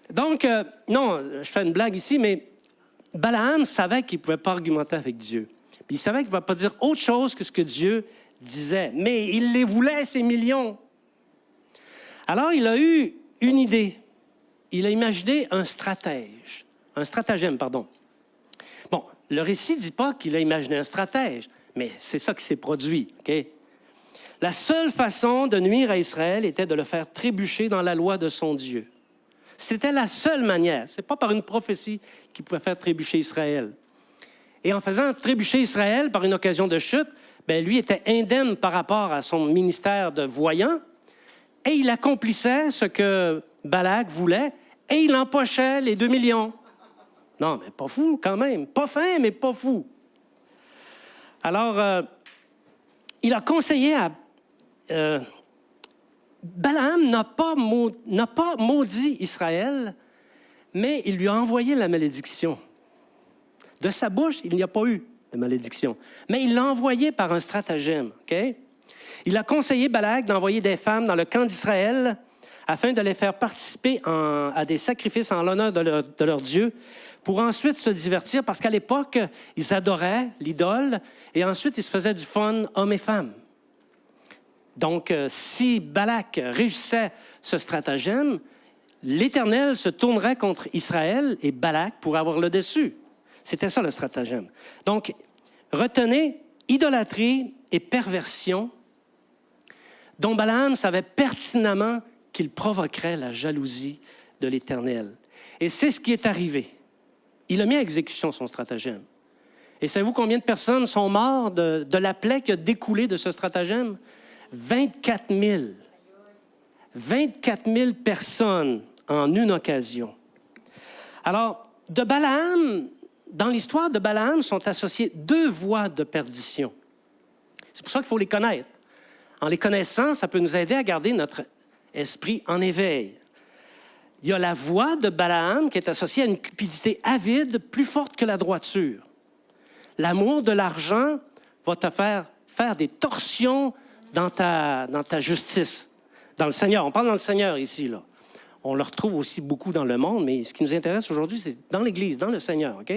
Donc, non, je fais une blague ici, mais Balaam savait qu'il ne pouvait pas argumenter avec Dieu. Puis il savait qu'il ne pouvait pas dire autre chose que ce que Dieu disait. Mais il les voulait, ces millions. Alors, il a eu une idée. Il a imaginé un stratagème, pardon. Bon, le récit ne dit pas qu'il a imaginé un stratège, mais c'est ça qui s'est produit. Okay? La seule façon de nuire à Israël était de le faire trébucher dans la loi de son Dieu. C'était la seule manière. Ce n'est pas par une prophétie qu'il pouvait faire trébucher Israël. Et en faisant trébucher Israël par une occasion de chute, bien, lui était indemne par rapport à son ministère de voyant, et il accomplissait ce que Balak voulait, et il empochait les 2 millions. Non, mais pas fou quand même. Pas fin, mais pas fou. Alors, il a conseillé à... Balaam n'a pas maudit Israël, mais il lui a envoyé la malédiction. De sa bouche, il n'y a pas eu de malédiction. Mais il l'a envoyé par un stratagème. Okay? Il a conseillé Balak d'envoyer des femmes dans le camp d'Israël afin de les faire participer à des sacrifices en l'honneur de leur Dieu, pour ensuite se divertir, parce qu'à l'époque, ils adoraient l'idole, et ensuite, ils se faisaient du fun, hommes et femmes. Donc, si Balak réussissait ce stratagème, l'Éternel se tournerait contre Israël et Balak pourrait avoir le dessus. C'était ça le stratagème. Donc, retenez idolâtrie et perversion dont Balaam savait pertinemment qu'il provoquerait la jalousie de l'Éternel. Et c'est ce qui est arrivé. Il a mis à exécution son stratagème. Et savez-vous combien de personnes sont mortes de la plaie qui a découlé de ce stratagème? 24 000. 24 000 personnes en une occasion. Alors, de Balaam, dans l'histoire de Balaam, sont associées 2 voies de perdition. C'est pour ça qu'il faut les connaître. En les connaissant, ça peut nous aider à garder notre esprit en éveil. Il y a la voie de Balaam qui est associée à une cupidité avide plus forte que la droiture. L'amour de l'argent va te faire des torsions dans ta justice, dans le Seigneur. On parle dans le Seigneur ici, là. On le retrouve aussi beaucoup dans le monde, mais ce qui nous intéresse aujourd'hui, c'est dans l'Église, dans le Seigneur, OK?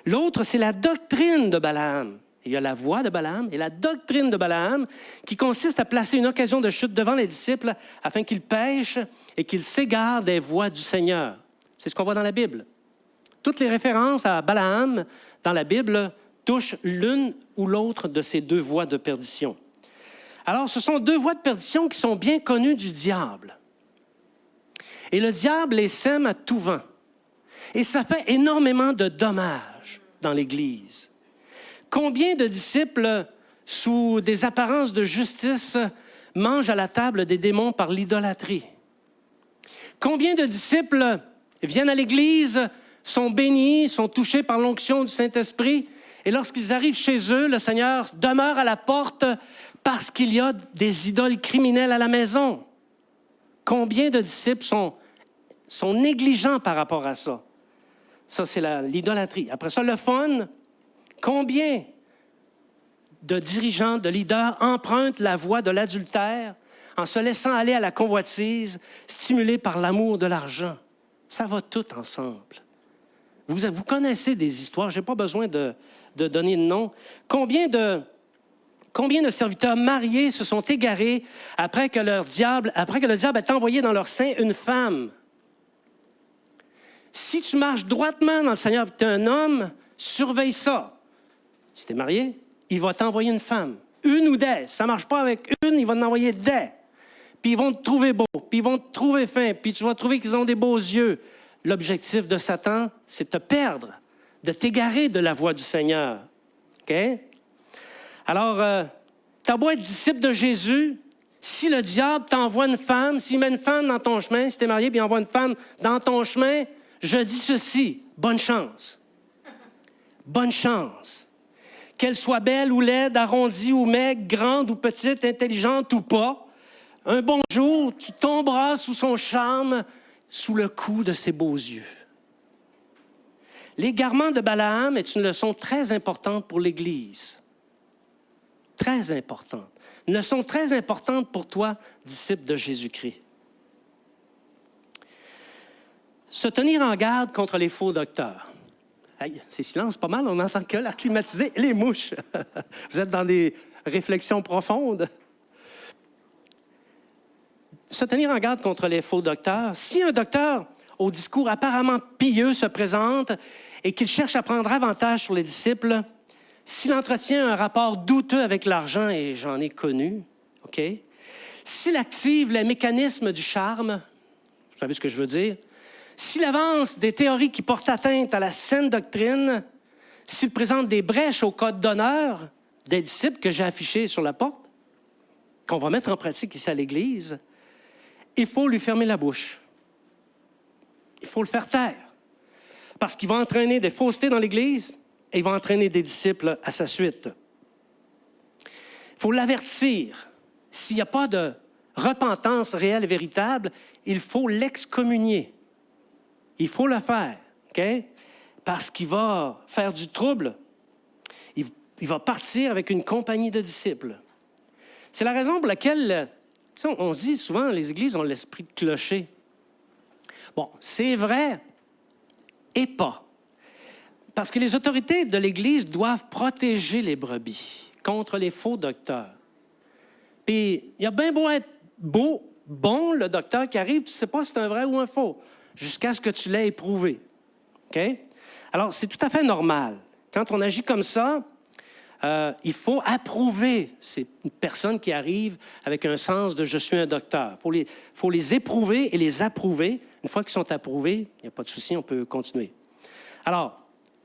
L'autre, c'est la doctrine de Balaam. Il y a la voie de Balaam et la doctrine de Balaam qui consiste à placer une occasion de chute devant les disciples afin qu'ils pêchent et qu'ils s'égarent des voies du Seigneur. C'est ce qu'on voit dans la Bible. Toutes les références à Balaam dans la Bible touchent l'une ou l'autre de ces 2 voies de perdition. Alors, ce sont 2 voies de perdition qui sont bien connues du diable. Et le diable les sème à tout vent. Et ça fait énormément de dommages dans l'Église. Combien de disciples, sous des apparences de justice, mangent à la table des démons par l'idolâtrie? Combien de disciples viennent à l'Église, sont bénis, sont touchés par l'onction du Saint-Esprit, et lorsqu'ils arrivent chez eux, le Seigneur demeure à la porte parce qu'il y a des idoles criminelles à la maison? Combien de disciples sont négligents par rapport à ça? Ça, c'est l'idolâtrie. Après ça, le fun. Combien de dirigeants, de leaders empruntent la voie de l'adultère en se laissant aller à la convoitise, stimulés par l'amour de l'argent? Ça va tout ensemble. Vous connaissez des histoires, je n'ai pas besoin de donner de nom. Combien de serviteurs mariés se sont égarés après que le diable ait envoyé dans leur sein une femme? Si tu marches droitement dans le Seigneur et tu es un homme, surveille ça. Si tu es marié, il va t'envoyer une femme. Une ou des. Si ça ne marche pas avec une, il va t'en envoyer des. Puis ils vont te trouver beau, puis ils vont te trouver fin, puis tu vas trouver qu'ils ont des beaux yeux. L'objectif de Satan, c'est de te perdre, de t'égarer de la voie du Seigneur. OK? Alors, t'as beau être disciple de Jésus, si le diable t'envoie une femme, s'il met une femme dans ton chemin, si tu es marié et il envoie une femme dans ton chemin, je dis ceci, bonne chance. Bonne chance. Qu'elle soit belle ou laide, arrondie ou maigre, grande ou petite, intelligente ou pas, un bon jour, tu tomberas sous son charme, sous le coup de ses beaux yeux. L'égarement de Balaam est une leçon très importante pour l'Église. Très importante. Une leçon très importante pour toi, disciple de Jésus-Christ. Se tenir en garde contre les faux docteurs. Hey, c'est silence pas mal, on n'entend que l'air climatisé et les mouches. Vous êtes dans des réflexions profondes. Se tenir en garde contre les faux docteurs. Si un docteur au discours apparemment pieux se présente et qu'il cherche à prendre avantage sur les disciples, s'il entretient un rapport douteux avec l'argent, et j'en ai connu, OK? S'il active les mécanismes du charme, vous savez ce que je veux dire, s'il avance des théories qui portent atteinte à la saine doctrine, s'il présente des brèches au code d'honneur des disciples que j'ai affichés sur la porte, qu'on va mettre en pratique ici à l'Église, il faut lui fermer la bouche. Il faut le faire taire. Parce qu'il va entraîner des faussetés dans l'Église et il va entraîner des disciples à sa suite. Il faut l'avertir. S'il n'y a pas de repentance réelle et véritable, il faut l'excommunier. Il faut le faire, OK? Parce qu'il va faire du trouble. Il va partir avec une compagnie de disciples. C'est la raison pour laquelle, on se dit souvent, les églises ont l'esprit de clocher. Bon, c'est vrai et pas. Parce que les autorités de l'Église doivent protéger les brebis contre les faux docteurs. Puis, il y a bien beau être bon, le docteur qui arrive, tu ne sais pas si c'est un vrai ou un faux, jusqu'à ce que tu l'aies éprouvé. OK? Alors, c'est tout à fait normal. Quand on agit comme ça, il faut approuver ces personnes qui arrivent avec un sens de « je suis un docteur ». Il faut les éprouver et les approuver. Une fois qu'ils sont approuvés, il n'y a pas de souci, on peut continuer. Alors,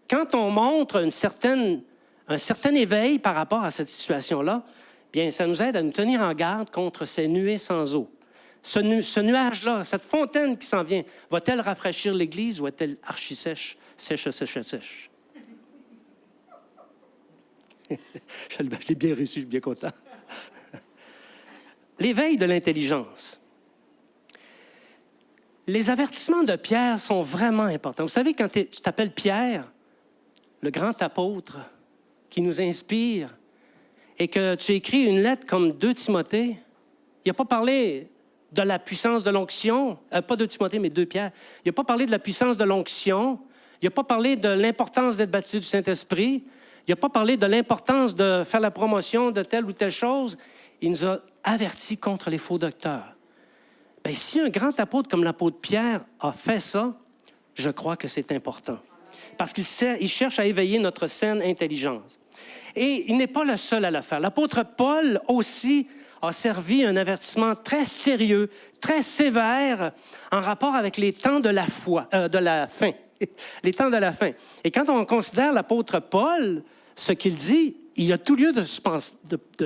quand on montre un certain éveil par rapport à cette situation-là, bien, ça nous aide à nous tenir en garde contre ces nuées sans eau. Ce nuage-là, cette fontaine qui s'en vient, va-t-elle rafraîchir l'Église ou est-elle archi-sèche, sèche? Je l'ai bien reçu, je suis bien content. L'éveil de l'intelligence. Les avertissements de Pierre sont vraiment importants. Vous savez, quand tu t'appelles Pierre, le grand apôtre qui nous inspire, et que tu écris une lettre comme 2 Timothée, il n'a pas parlé de la puissance de l'onction, pas 2 Timothée, mais 2 Pierre. Il n'a pas parlé de la puissance de l'onction, il n'a pas parlé de l'importance d'être baptisé du Saint-Esprit, il n'a pas parlé de l'importance de faire la promotion de telle ou telle chose. Il nous a avertis contre les faux docteurs. Bien, si un grand apôtre comme l'apôtre Pierre a fait ça, je crois que c'est important. Parce qu'il cherche à éveiller notre saine intelligence. Et il n'est pas le seul à le faire. L'apôtre Paul aussi a servi un avertissement très sérieux, très sévère en rapport avec les temps de la fin. Les temps de la fin. Et quand on considère l'apôtre Paul, ce qu'il dit, il y a tout lieu de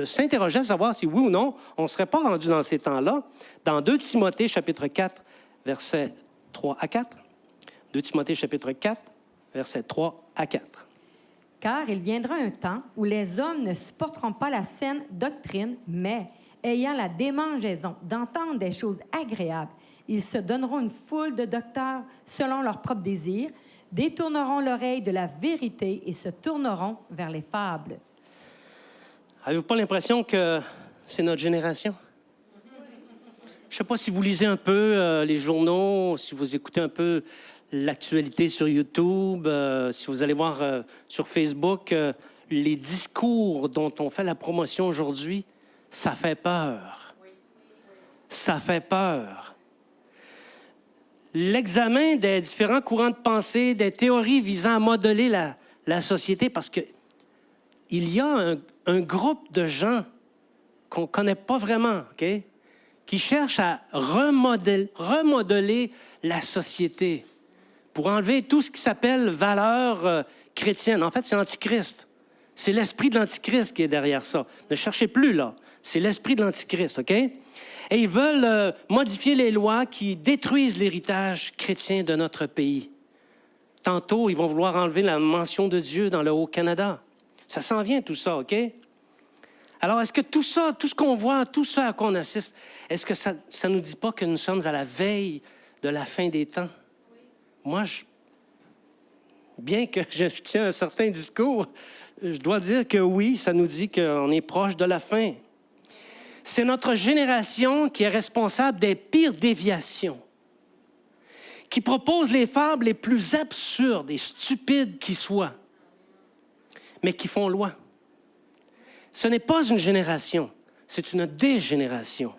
s'interroger à savoir si oui ou non, on ne serait pas rendu dans ces temps-là. Dans 2 Timothée, chapitre 4, versets 3 à 4. 2 Timothée, chapitre 4, versets 3 à 4. Car il viendra un temps où les hommes ne supporteront pas la saine doctrine, mais, ayant la démangeaison d'entendre des choses agréables, ils se donneront une foule de docteurs selon leurs propres désirs, détourneront l'oreille de la vérité et se tourneront vers les fables. Avez-vous pas l'impression que c'est notre génération? Je ne sais pas si vous lisez un peu les journaux, si vous écoutez un peu l'actualité sur YouTube, si vous allez voir sur Facebook les discours dont on fait la promotion aujourd'hui, ça fait peur. Ça fait peur. L'examen des différents courants de pensée, des théories visant à modeler la société, parce qu'il y a un groupe de gens qu'on ne connaît pas vraiment, OK? Qui cherchent à remodeler la société pour enlever tout ce qui s'appelle valeurs chrétiennes. En fait, c'est l'Antichrist. C'est l'esprit de l'Antichrist qui est derrière ça. Ne cherchez plus, là. C'est l'esprit de l'Antichrist, OK? Et ils veulent modifier les lois qui détruisent l'héritage chrétien de notre pays. Tantôt, ils vont vouloir enlever la mention de Dieu dans le Haut-Canada. Ça s'en vient, tout ça, OK? Alors, est-ce que tout ça, tout ce qu'on voit, tout ça à quoi on assiste, est-ce que ça ne nous dit pas que nous sommes à la veille de la fin des temps? Moi, bien que je tiens un certain discours, je dois dire que oui, ça nous dit qu'on est proche de la fin. C'est notre génération qui est responsable des pires déviations, qui propose les fables les plus absurdes et stupides qui soient, mais qui font loi. Ce n'est pas une génération, c'est une dégénération.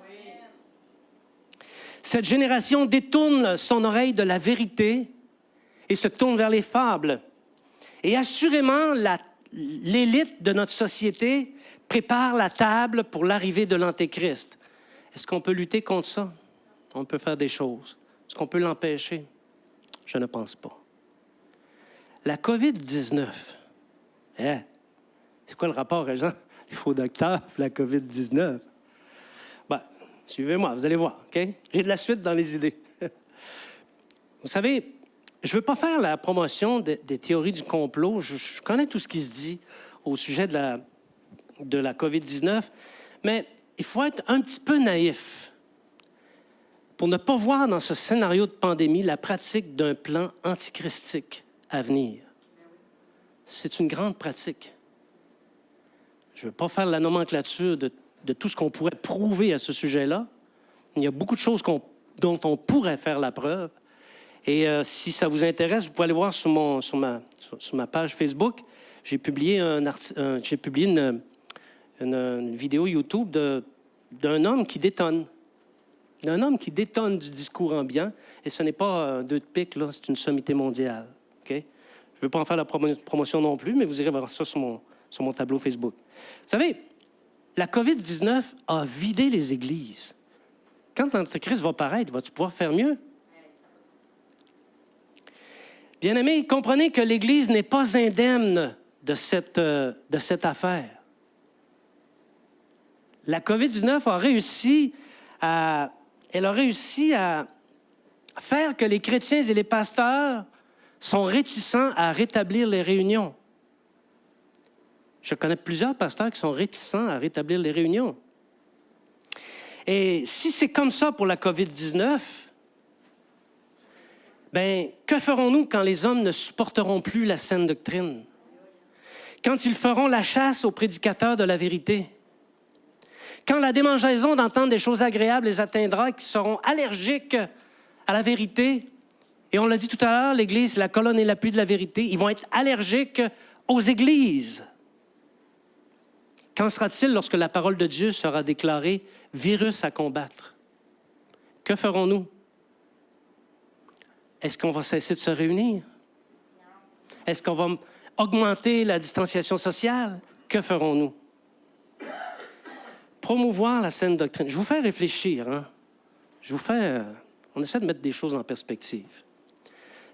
Cette génération détourne son oreille de la vérité et se tourne vers les fables. Et assurément, l'élite de notre société prépare la table pour l'arrivée de l'Antéchrist. Est-ce qu'on peut lutter contre ça? On peut faire des choses. Est-ce qu'on peut l'empêcher? Je ne pense pas. La COVID-19, c'est quoi le rapport, Régent? Les faux docteurs, la COVID-19. Ben, suivez-moi, vous allez voir, OK? J'ai de la suite dans les idées. Vous savez, je ne veux pas faire la promotion des théories du complot. Je connais tout ce qui se dit au sujet de la COVID-19, mais il faut être un petit peu naïf pour ne pas voir dans ce scénario de pandémie la pratique d'un plan antichristique à venir. C'est une grande pratique. Je ne veux pas faire la nomenclature de tout ce qu'on pourrait prouver à ce sujet-là. Il y a beaucoup de choses dont on pourrait faire la preuve. Et si ça vous intéresse, vous pouvez aller voir sur ma page Facebook. J'ai publié une vidéo YouTube d'un homme qui détonne. D'un homme qui détonne du discours ambiant. Et ce n'est pas deux de pique, là, c'est une sommité mondiale. Okay? Je ne veux pas en faire la promotion non plus, mais vous irez voir ça sur mon tableau Facebook. Vous savez, la COVID-19 a vidé les églises. Quand l'Antéchrist va paraître, vas-tu pouvoir faire mieux? Bien-aimés, comprenez que l'Église n'est pas indemne de cette affaire. La COVID-19 a réussi à faire que les chrétiens et les pasteurs sont réticents à rétablir les réunions. Je connais plusieurs pasteurs qui sont réticents à rétablir les réunions. Et si c'est comme ça pour la COVID-19, bien, que ferons-nous quand les hommes ne supporteront plus la saine doctrine? Quand ils feront la chasse aux prédicateurs de la vérité? Quand la démangeaison d'entendre des choses agréables les atteindra, qui seront allergiques à la vérité? Et on l'a dit tout à l'heure, l'Église, la colonne et l'appui de la vérité, ils vont être allergiques aux églises. Qu'en sera-t-il lorsque la parole de Dieu sera déclarée virus à combattre? Que ferons-nous? Est-ce qu'on va cesser de se réunir? Est-ce qu'on va augmenter la distanciation sociale? Que ferons-nous? Promouvoir la saine doctrine. Je vous fais réfléchir. Hein? On essaie de mettre des choses en perspective.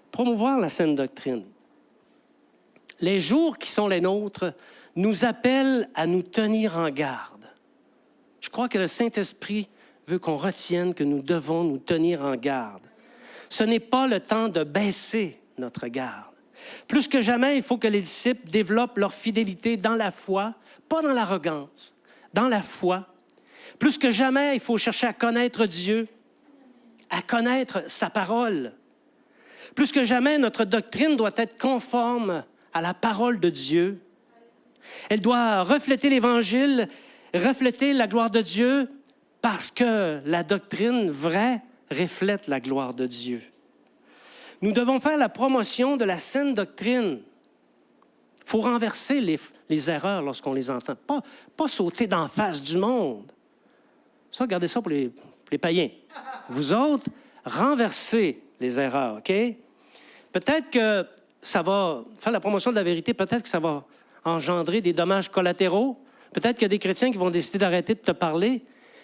Promouvoir la saine doctrine. Les jours qui sont les nôtres nous appellent à nous tenir en garde. Je crois que le Saint-Esprit veut qu'on retienne que nous devons nous tenir en garde. Ce n'est pas le temps de baisser notre garde. Plus que jamais, il faut que les disciples développent leur fidélité dans la foi, pas dans l'arrogance, dans la foi. Plus que jamais, il faut chercher à connaître Dieu, à connaître sa parole. Plus que jamais, notre doctrine doit être conforme à la parole de Dieu. Elle doit refléter l'Évangile, refléter la gloire de Dieu, parce que la doctrine vraie reflète la gloire de Dieu. Nous devons faire la promotion de la saine doctrine. Il faut renverser les erreurs lorsqu'on les entend. Pas sauter d'en face du monde. Ça, gardez ça pour les païens. Vous autres, renversez les erreurs, OK? Peut-être que ça va faire la promotion de la vérité, peut-être que ça va engendrer des dommages collatéraux. Peut-être qu'il y a des chrétiens qui vont décider d'arrêter de te parler.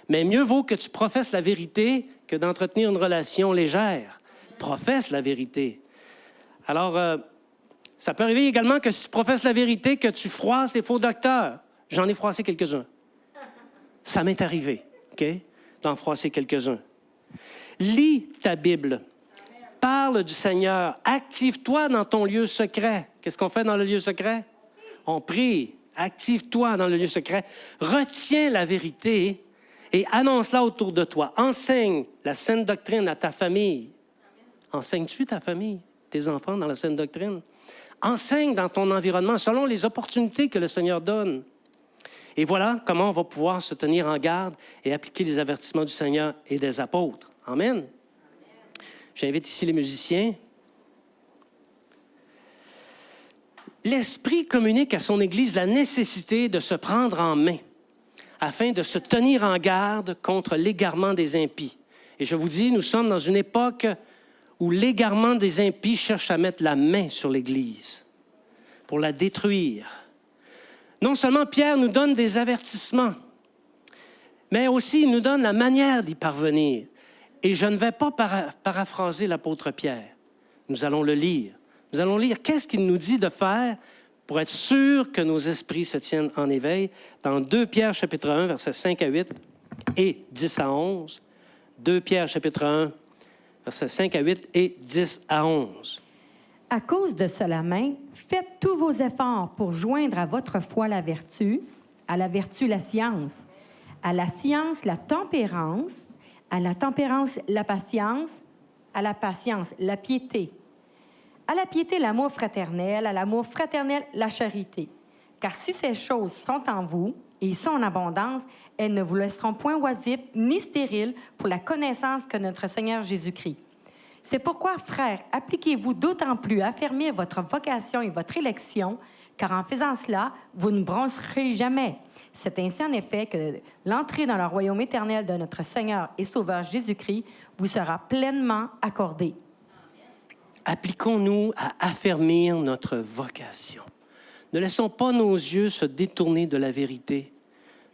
Mais mieux vaut que tu professes la vérité que d'entretenir une relation légère. Professe la vérité. Alors, ça peut arriver également que si tu professes la vérité, que tu froisses les faux docteurs. J'en ai froissé quelques-uns. Ça m'est arrivé, OK, d'en froisser quelques-uns. Lis ta Bible. Parle du Seigneur. Active-toi dans ton lieu secret. Qu'est-ce qu'on fait dans le lieu secret? On prie. Active-toi dans le lieu secret. Retiens la vérité et annonce-la autour de toi. Enseigne la saine doctrine à ta famille. Enseignes-tu ta famille, tes enfants dans la saine doctrine? Enseigne dans ton environnement selon les opportunités que le Seigneur donne. Et voilà comment on va pouvoir se tenir en garde et appliquer les avertissements du Seigneur et des apôtres. Amen. J'invite ici les musiciens. L'Esprit communique à son Église la nécessité de se prendre en main afin de se tenir en garde contre l'égarement des impies. Et je vous dis, nous sommes dans une époque où l'égarement des impies cherche à mettre la main sur l'Église. pour la détruire. Non seulement Pierre nous donne des avertissements, mais aussi il nous donne la manière d'y parvenir. Et je ne vais pas paraphraser l'apôtre Pierre. Nous allons le lire. Nous allons lire qu'est-ce qu'il nous dit de faire pour être sûr que nos esprits se tiennent en éveil dans 2 Pierre chapitre 1, versets 5 à 8 et 10 à 11. 2 Pierre chapitre 1, versets 5 à 8 et 10 à 11. À cause de cela même, faites tous vos efforts pour joindre à votre foi la vertu, à la vertu la science, à la science la tempérance, à la tempérance la patience, à la patience la piété, à la piété l'amour fraternel, à l'amour fraternel la charité. Car si ces choses sont en vous et sont en abondance, elles ne vous laisseront point oisifs ni stériles pour la connaissance que notre Seigneur Jésus-Christ. C'est pourquoi, frères, appliquez-vous d'autant plus à affermir votre vocation et votre élection, car en faisant cela, vous ne broncherez jamais. C'est ainsi, en effet, que l'entrée dans le royaume éternel de notre Seigneur et Sauveur Jésus-Christ vous sera pleinement accordée. Appliquons-nous à affermir notre vocation. Ne laissons pas nos yeux se détourner de la vérité.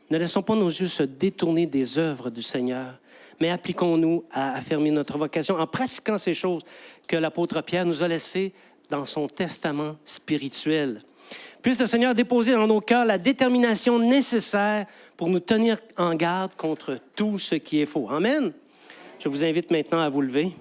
Ne laissons pas nos yeux se détourner des œuvres du Seigneur, mais appliquons-nous à affermir notre vocation en pratiquant ces choses que l'apôtre Pierre nous a laissées dans son testament spirituel. Puisse le Seigneur déposer dans nos cœurs la détermination nécessaire pour nous tenir en garde contre tout ce qui est faux. Amen. Je vous invite maintenant à vous lever.